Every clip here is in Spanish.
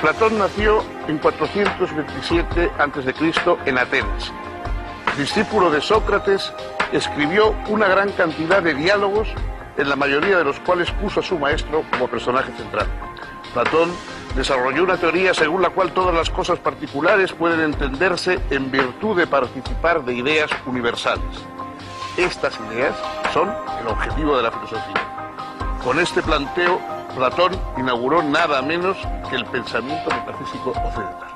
Platón nació en 427 a.C. en Atenas. Discípulo de Sócrates, escribió una gran cantidad de diálogos, en la mayoría de los cuales puso a su maestro como personaje central. Platón desarrolló una teoría según la cual todas las cosas particulares pueden entenderse en virtud de participar de ideas universales. Estas ideas son el objetivo de la filosofía. Con este planteo, Platón inauguró nada menos que el pensamiento metafísico occidental.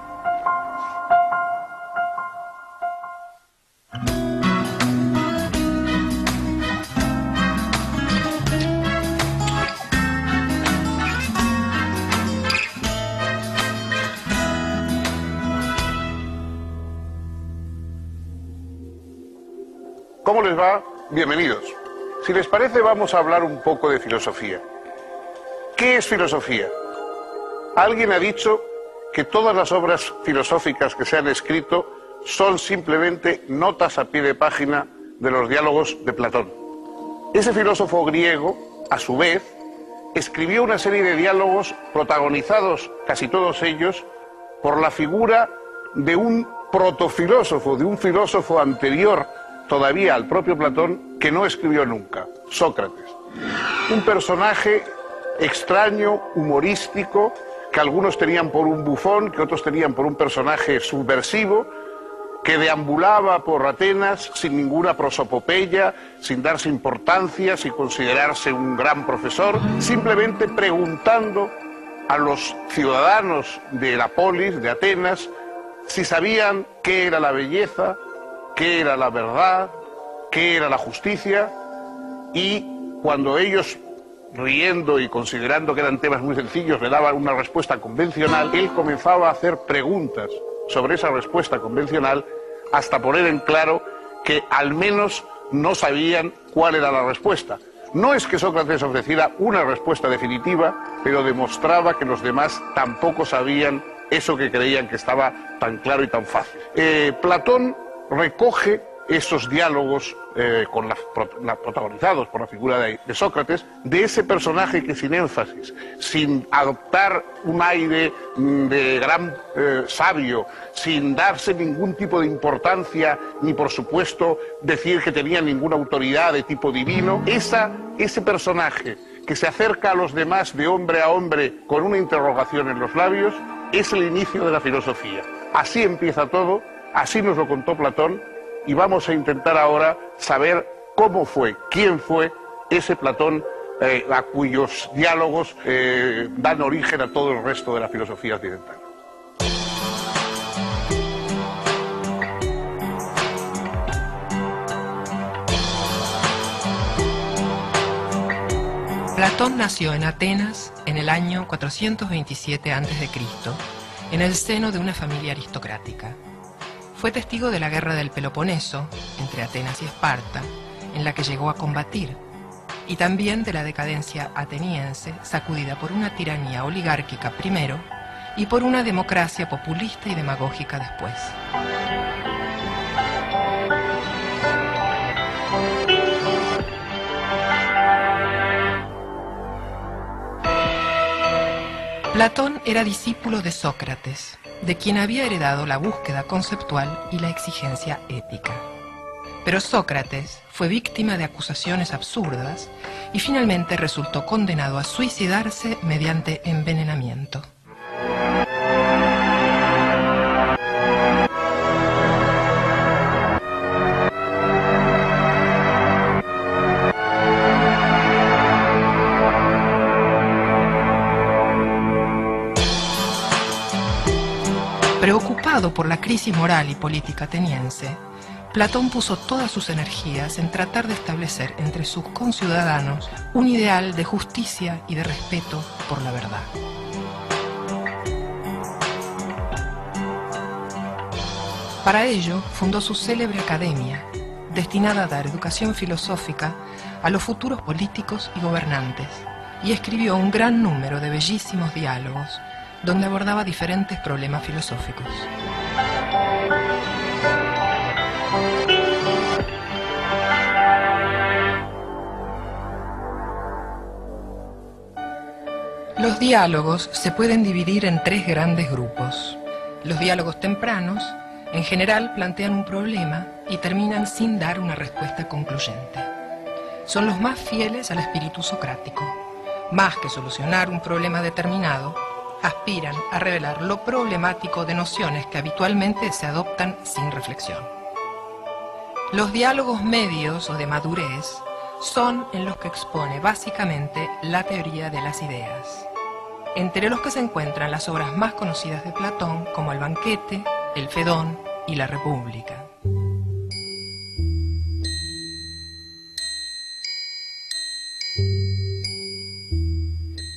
¿Cómo les va? Bienvenidos. Si les parece, vamos a hablar un poco de filosofía. ¿Qué es filosofía? Alguien ha dicho que todas las obras filosóficas que se han escrito son simplemente notas a pie de página de los diálogos de Platón. Ese filósofo griego, a su vez, escribió una serie de diálogos protagonizados, casi todos ellos, por la figura de un protofilósofo, de un filósofo anterior todavía al propio Platón, que no escribió nunca, Sócrates. Un personaje extraño, humorístico, que algunos tenían por un bufón, que otros tenían por un personaje subversivo, que deambulaba por Atenas sin ninguna prosopopeya, sin darse importancia, sin considerarse un gran profesor, simplemente preguntando a los ciudadanos de la polis, de Atenas, si sabían qué era la belleza, qué era la verdad, qué era la justicia, y cuando ellos, riendo y considerando que eran temas muy sencillos, le daban una respuesta convencional, él comenzaba a hacer preguntas sobre esa respuesta convencional hasta poner en claro que al menos no sabían cuál era la respuesta. No es que Sócrates ofreciera una respuesta definitiva, pero demostraba que los demás tampoco sabían eso que creían que estaba tan claro y tan fácil. Platón recoge esos diálogos protagonizados por la figura de Sócrates, de ese personaje que sin énfasis, sin adoptar un aire de gran sabio, sin darse ningún tipo de importancia, ni por supuesto decir que tenía ninguna autoridad de tipo divino, ese personaje que se acerca a los demás de hombre a hombre con una interrogación en los labios, es el inicio de la filosofía. Así empieza todo, así nos lo contó Platón, y vamos a intentar ahora saber cómo fue, quién fue ese Platón a cuyos diálogos dan origen a todo el resto de la filosofía occidental. Platón nació en Atenas en el año 427 a.C., en el seno de una familia aristocrática. Fue testigo de la guerra del Peloponeso, entre Atenas y Esparta, en la que llegó a combatir, y también de la decadencia ateniense, sacudida por una tiranía oligárquica primero y por una democracia populista y demagógica después. Platón era discípulo de Sócrates, de quien había heredado la búsqueda conceptual y la exigencia ética. Pero Sócrates fue víctima de acusaciones absurdas y finalmente resultó condenado a suicidarse mediante envenenamiento. Preocupado por la crisis moral y política ateniense, Platón puso todas sus energías en tratar de establecer entre sus conciudadanos un ideal de justicia y de respeto por la verdad. Para ello, fundó su célebre academia, destinada a dar educación filosófica a los futuros políticos y gobernantes, y escribió un gran número de bellísimos diálogos, donde abordaba diferentes problemas filosóficos. Lo Los diálogos se pueden dividir en tres grandes grupos. Los diálogos tempranos, en general, plantean un problema y terminan sin dar una respuesta concluyente. Son los más fieles al espíritu socrático. Más que solucionar un problema determinado, aspiran a revelar lo problemático de nociones que habitualmente se adoptan sin reflexión. Los diálogos medios o de madurez son en los que expone básicamente la teoría de las ideas, entre los que se encuentran las obras más conocidas de Platón como El Banquete, El Fedón y La República.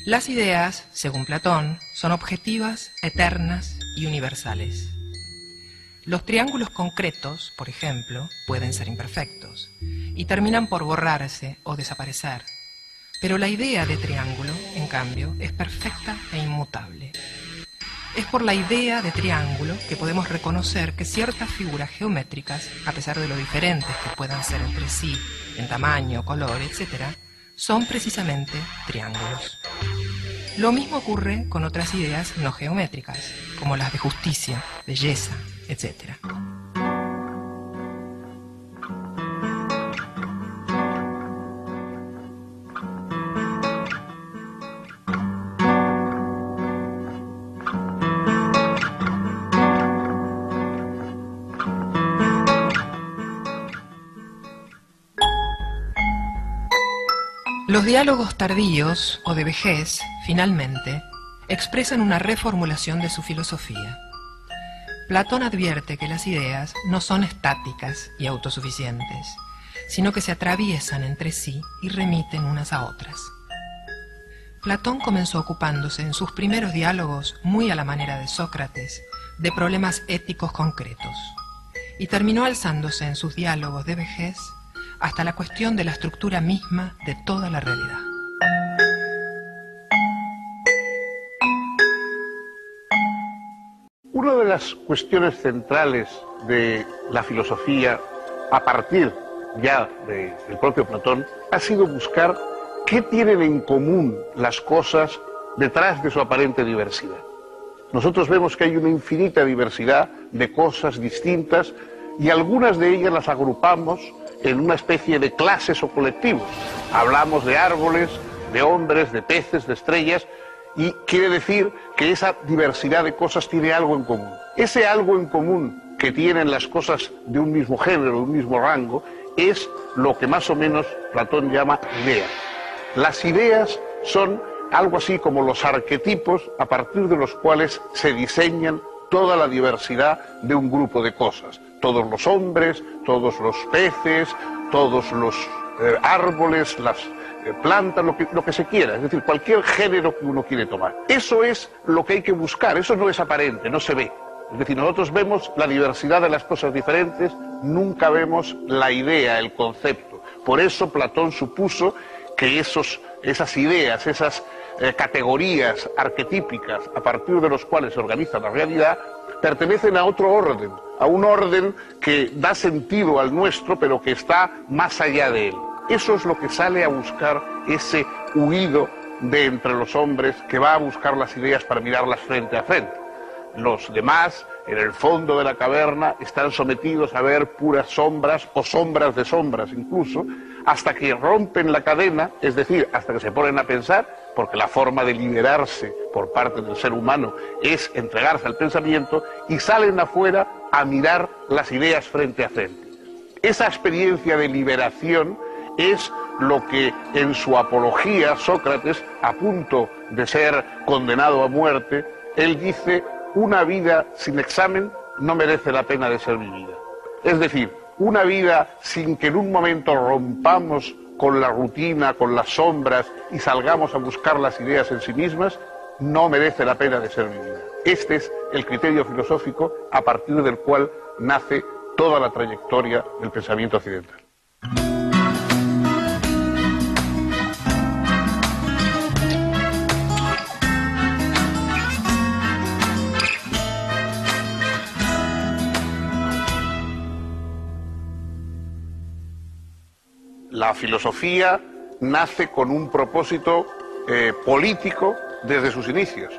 Las ideas, según Platón, son objetivas, eternas y universales. Los triángulos concretos, por ejemplo, pueden ser imperfectos y terminan por borrarse o desaparecer. Pero la idea de triángulo, en cambio, es perfecta e inmutable. Es por la idea de triángulo que podemos reconocer que ciertas figuras geométricas, a pesar de lo diferentes que puedan ser entre sí, en tamaño, color, etc., son precisamente triángulos. Lo mismo ocurre con otras ideas no geométricas, como las de justicia, belleza, etc. Los diálogos tardíos o de vejez, finalmente, expresan una reformulación de su filosofía. Platón advierte que las ideas no son estáticas y autosuficientes, sino que se atraviesan entre sí y remiten unas a otras. Platón comenzó ocupándose en sus primeros diálogos, muy a la manera de Sócrates, de problemas éticos concretos, y terminó alzándose en sus diálogos de vejez hasta la cuestión de la estructura misma de toda la realidad. Una de las cuestiones centrales de la filosofía, a partir ya del propio Platón, ha sido buscar qué tienen en común las cosas detrás de su aparente diversidad. Nosotros vemos que hay una infinita diversidad de cosas distintas y algunas de ellas las agrupamos en una especie de clases o colectivos. Hablamos de árboles, de hombres, de peces, de estrellas, y quiere decir que esa diversidad de cosas tiene algo en común. Ese algo en común que tienen las cosas de un mismo género, de un mismo rango, es lo que más o menos Platón llama idea. Las ideas son algo así como los arquetipos a partir de los cuales se diseñan toda la diversidad de un grupo de cosas. Todos los hombres, todos los peces, todos los árboles, las plantas, lo que se quiera, es decir, cualquier género que uno quiere tomar. Eso es lo que hay que buscar, eso no es aparente, no se ve. Es decir, nosotros vemos la diversidad de las cosas diferentes, nunca vemos la idea, el concepto. Por eso Platón supuso que esas ideas, esas categorías arquetípicas a partir de los cuales se organiza la realidad, pertenecen a otro orden, a un orden que da sentido al nuestro, pero que está más allá de él. Eso es lo que sale a buscar ese huido de entre los hombres que va a buscar las ideas para mirarlas frente a frente. Los demás, en el fondo de la caverna, están sometidos a ver puras sombras o sombras de sombras incluso, hasta que rompen la cadena, es decir, hasta que se ponen a pensar, porque la forma de liberarse por parte del ser humano es entregarse al pensamiento, y salen afuera a mirar las ideas frente a frente. Esa experiencia de liberación es lo que en su apología Sócrates, a punto de ser condenado a muerte, él dice: una vida sin examen no merece la pena de ser vivida. Es decir, una vida sin que en un momento rompamos con la rutina, con las sombras y salgamos a buscar las ideas en sí mismas, no merece la pena de ser vivida. Este es el criterio filosófico a partir del cual nace toda la trayectoria del pensamiento occidental. La filosofía nace con un propósito político desde sus inicios.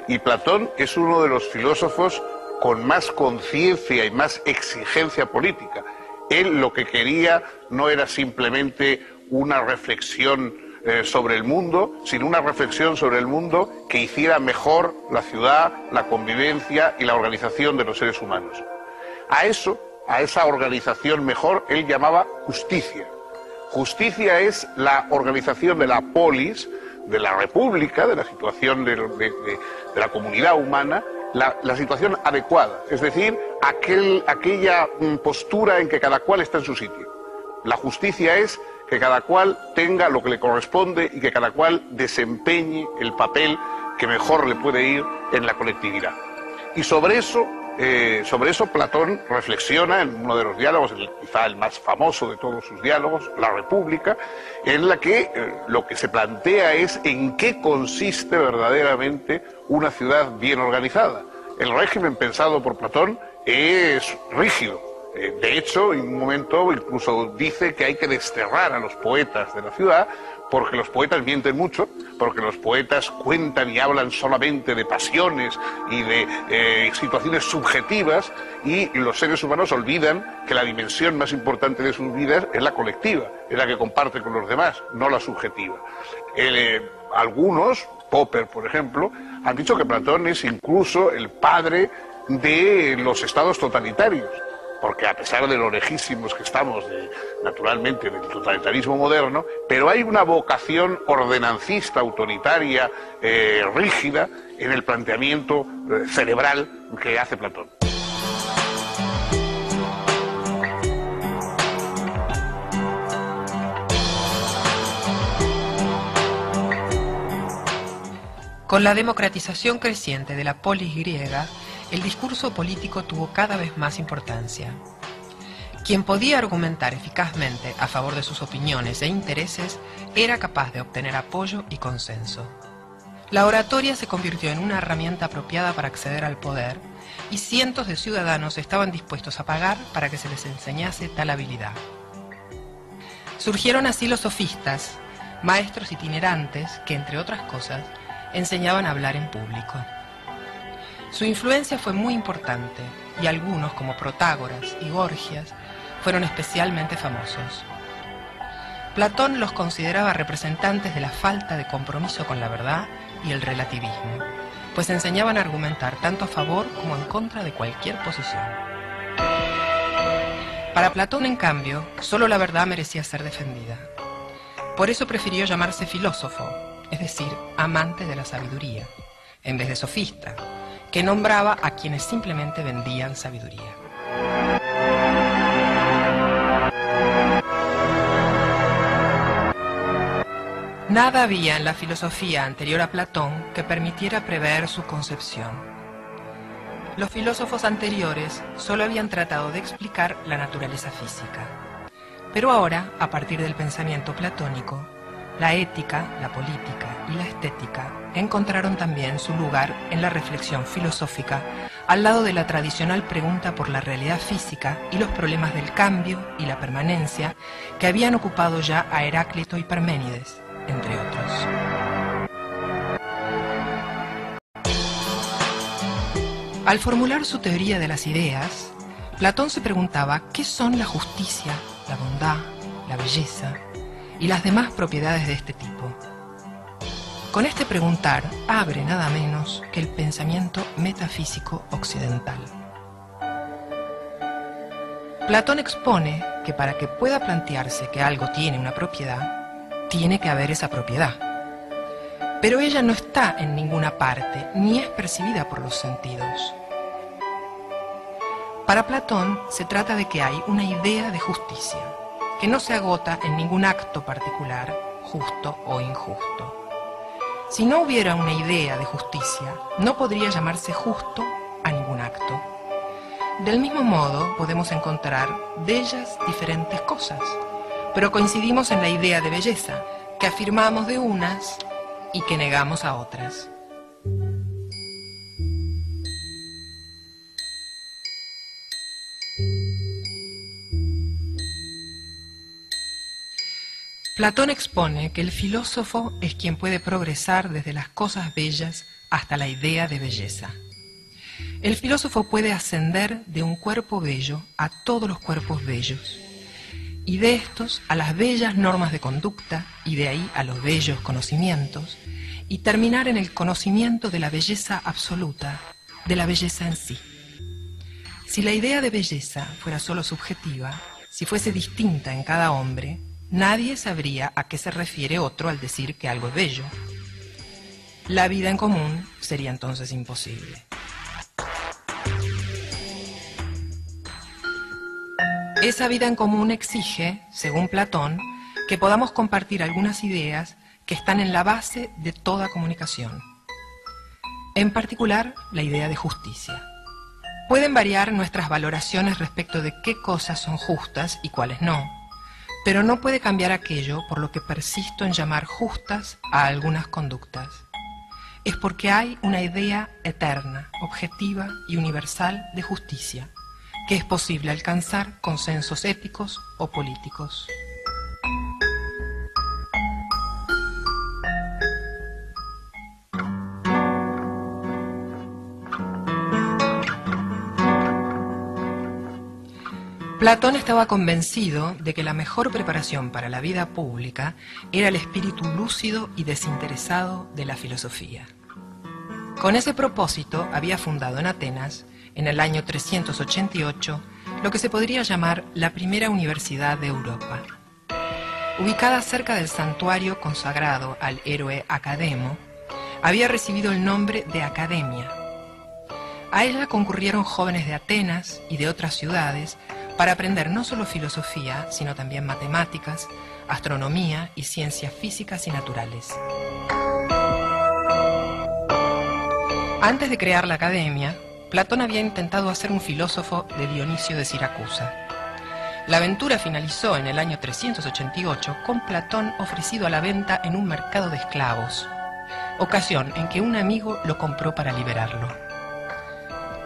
Y Platón es uno de los filósofos con más conciencia y más exigencia política. Él lo que quería no era simplemente una reflexión sobre el mundo, sino una reflexión sobre el mundo que hiciera mejor la ciudad, la convivencia y la organización de los seres humanos. A esa organización mejor, él llamaba justicia. Justicia es la organización de la polis, de la república, de la situación de la comunidad humana, la situación adecuada, es decir, aquella postura en que cada cual está en su sitio. La justicia es que cada cual tenga lo que le corresponde y que cada cual desempeñe el papel que mejor le puede ir en la colectividad. Y sobre eso Platón reflexiona en uno de los diálogos, quizá el más famoso de todos sus diálogos, La República, en la que lo que se plantea es en qué consiste verdaderamente una ciudad bien organizada. El régimen pensado por Platón es rígido. De hecho, en un momento incluso dice que hay que desterrar a los poetas de la ciudad, porque los poetas mienten mucho, porque los poetas cuentan y hablan solamente de pasiones y de situaciones subjetivas, y los seres humanos olvidan que la dimensión más importante de sus vidas es la colectiva, es la que comparte con los demás, no la subjetiva. Algunos, Popper por ejemplo, han dicho que Platón es incluso el padre de los estados totalitarios, porque a pesar de lo lejísimos que estamos, naturalmente, del totalitarismo moderno, pero hay una vocación ordenancista, autoritaria, rígida, en el planteamiento cerebral que hace Platón. Con la democratización creciente de la polis griega, el discurso político tuvo cada vez más importancia. Quien podía argumentar eficazmente a favor de sus opiniones e intereses era capaz de obtener apoyo y consenso. La oratoria se convirtió en una herramienta apropiada para acceder al poder, y cientos de ciudadanos estaban dispuestos a pagar para que se les enseñase tal habilidad. Surgieron así los sofistas, maestros itinerantes que, entre otras cosas, enseñaban a hablar en público. Su influencia fue muy importante, y algunos, como Protágoras y Gorgias, fueron especialmente famosos. Platón los consideraba representantes de la falta de compromiso con la verdad y el relativismo, pues enseñaban a argumentar tanto a favor como en contra de cualquier posición. Para Platón, en cambio, solo la verdad merecía ser defendida. Por eso prefirió llamarse filósofo, es decir, amante de la sabiduría, en vez de sofista, que nombraba a quienes simplemente vendían sabiduría. Nada había en la filosofía anterior a Platón que permitiera prever su concepción. Los filósofos anteriores solo habían tratado de explicar la naturaleza física. Pero ahora, a partir del pensamiento platónico, la ética, la política y la estética encontraron también su lugar en la reflexión filosófica, al lado de la tradicional pregunta por la realidad física y los problemas del cambio y la permanencia que habían ocupado ya a Heráclito y Parménides, entre otros. Al formular su teoría de las ideas, Platón se preguntaba qué son la justicia, la bondad, la belleza y las demás propiedades de este tipo. Con este preguntar abre nada menos que el pensamiento metafísico occidental. Platón expone que para que pueda plantearse que algo tiene una propiedad, tiene que haber esa propiedad. Pero ella no está en ninguna parte, ni es percibida por los sentidos. Para Platón se trata de que hay una idea de justicia, que no se agota en ningún acto particular, justo o injusto. Si no hubiera una idea de justicia, no podría llamarse justo a ningún acto. Del mismo modo, podemos encontrar bellas diferentes cosas, pero coincidimos en la idea de belleza, que afirmamos de unas y que negamos a otras. Platón expone que el filósofo es quien puede progresar desde las cosas bellas hasta la idea de belleza. El filósofo puede ascender de un cuerpo bello a todos los cuerpos bellos, y de estos a las bellas normas de conducta, y de ahí a los bellos conocimientos, y terminar en el conocimiento de la belleza absoluta, de la belleza en sí. Si la idea de belleza fuera solo subjetiva, si fuese distinta en cada hombre, nadie sabría a qué se refiere otro al decir que algo es bello. La vida en común sería entonces imposible. Esa vida en común exige, según Platón, que podamos compartir algunas ideas que están en la base de toda comunicación. En particular, la idea de justicia. Pueden variar nuestras valoraciones respecto de qué cosas son justas y cuáles no, pero no puede cambiar aquello por lo que persisto en llamar justas a algunas conductas. Es porque hay una idea eterna, objetiva y universal de justicia, que es posible alcanzar consensos éticos o políticos. Platón estaba convencido de que la mejor preparación para la vida pública era el espíritu lúcido y desinteresado de la filosofía. Con ese propósito había fundado en Atenas, en el año 388, lo que se podría llamar la primera universidad de Europa. Ubicada cerca del santuario consagrado al héroe Academo, había recibido el nombre de Academia. A ella concurrieron jóvenes de Atenas y de otras ciudades para aprender no solo filosofía, sino también matemáticas, astronomía y ciencias físicas y naturales. Antes de crear la academia, Platón había intentado hacer un filósofo de Dionisio de Siracusa. La aventura finalizó en el año 388 con Platón ofrecido a la venta en un mercado de esclavos, ocasión en que un amigo lo compró para liberarlo.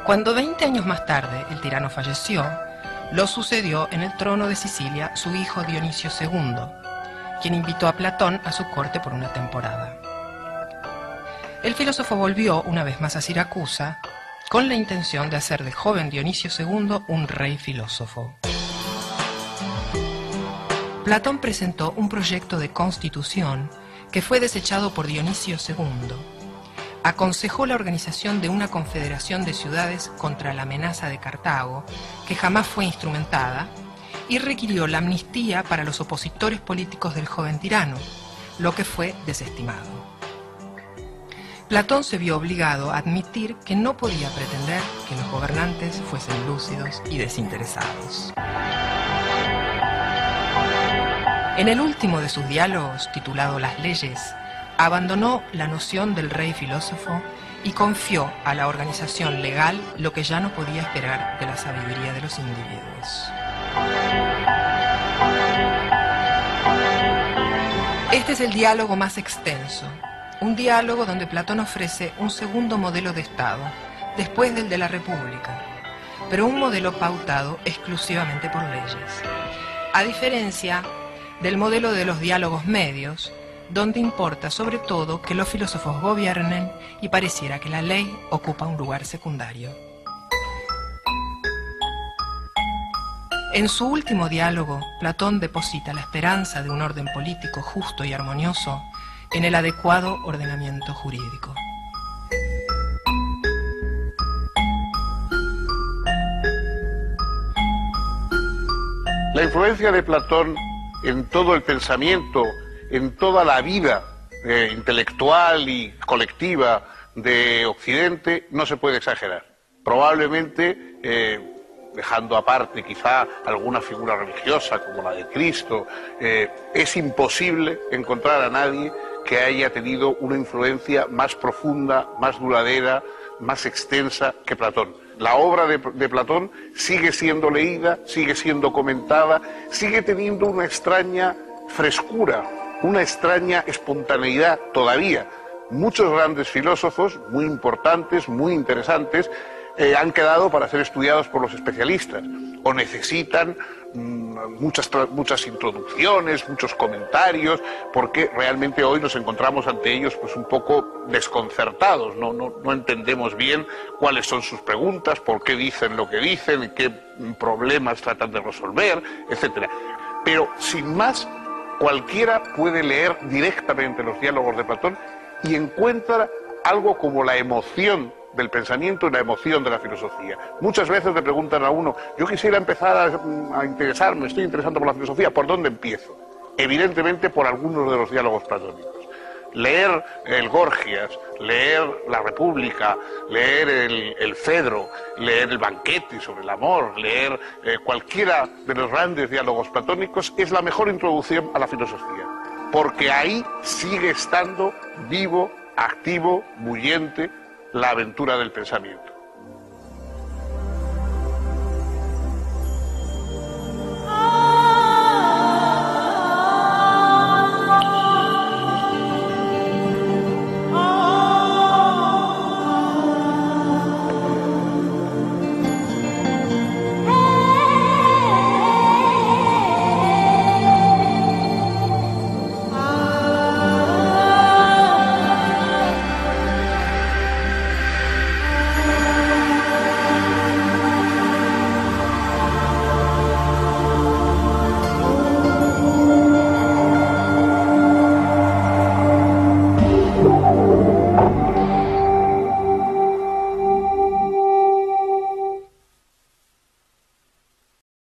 Cuando 20 años más tarde el tirano falleció, lo sucedió en el trono de Sicilia su hijo Dionisio II, quien invitó a Platón a su corte por una temporada. El filósofo volvió una vez más a Siracusa con la intención de hacer del joven Dionisio II un rey filósofo. Platón presentó un proyecto de constitución que fue desechado por Dionisio II. Aconsejó la organización de una confederación de ciudades contra la amenaza de Cartago, que jamás fue instrumentada, y requirió la amnistía para los opositores políticos del joven tirano, lo que fue desestimado. Platón se vio obligado a admitir que no podía pretender que los gobernantes fuesen lúcidos y desinteresados. En el último de sus diálogos, titulado Las leyes, abandonó la noción del rey filósofo y confió a la organización legal lo que ya no podía esperar de la sabiduría de los individuos. Este es el diálogo más extenso, un diálogo donde Platón ofrece un segundo modelo de Estado, después del de la República, pero un modelo pautado exclusivamente por leyes, a diferencia del modelo de los diálogos medios, donde importa sobre todo que los filósofos gobiernen y pareciera que la ley ocupa un lugar secundario. En su último diálogo, Platón deposita la esperanza de un orden político justo y armonioso en el adecuado ordenamiento jurídico. La influencia de Platón en todo el pensamiento, en toda la vida intelectual y colectiva de Occidente, no se puede exagerar. Probablemente, dejando aparte quizá alguna figura religiosa como la de Cristo, es imposible encontrar a nadie que haya tenido una influencia más profunda, más duradera, más extensa que Platón. La obra de Platón sigue siendo leída, sigue siendo comentada, sigue teniendo una extraña frescura, una extraña espontaneidad todavía. Muchos grandes filósofos, muy importantes, muy interesantes, han quedado para ser estudiados por los especialistas o necesitan muchas introducciones, muchos comentarios, porque realmente hoy nos encontramos ante ellos pues un poco desconcertados, no entendemos bien cuáles son sus preguntas, por qué dicen lo que dicen, qué problemas tratan de resolver, etcétera. Pero sin más, cualquiera puede leer directamente los diálogos de Platón y encuentra algo como la emoción del pensamiento y la emoción de la filosofía. Muchas veces le preguntan a uno, yo quisiera empezar a interesarme, estoy interesando por la filosofía, ¿por dónde empiezo? Evidentemente por algunos de los diálogos platónicos. Leer el Gorgias, leer la República, leer el Fedro, leer el Banquete sobre el amor, leer cualquiera de los grandes diálogos platónicos es la mejor introducción a la filosofía, porque ahí sigue estando vivo, activo, bullente, la aventura del pensamiento.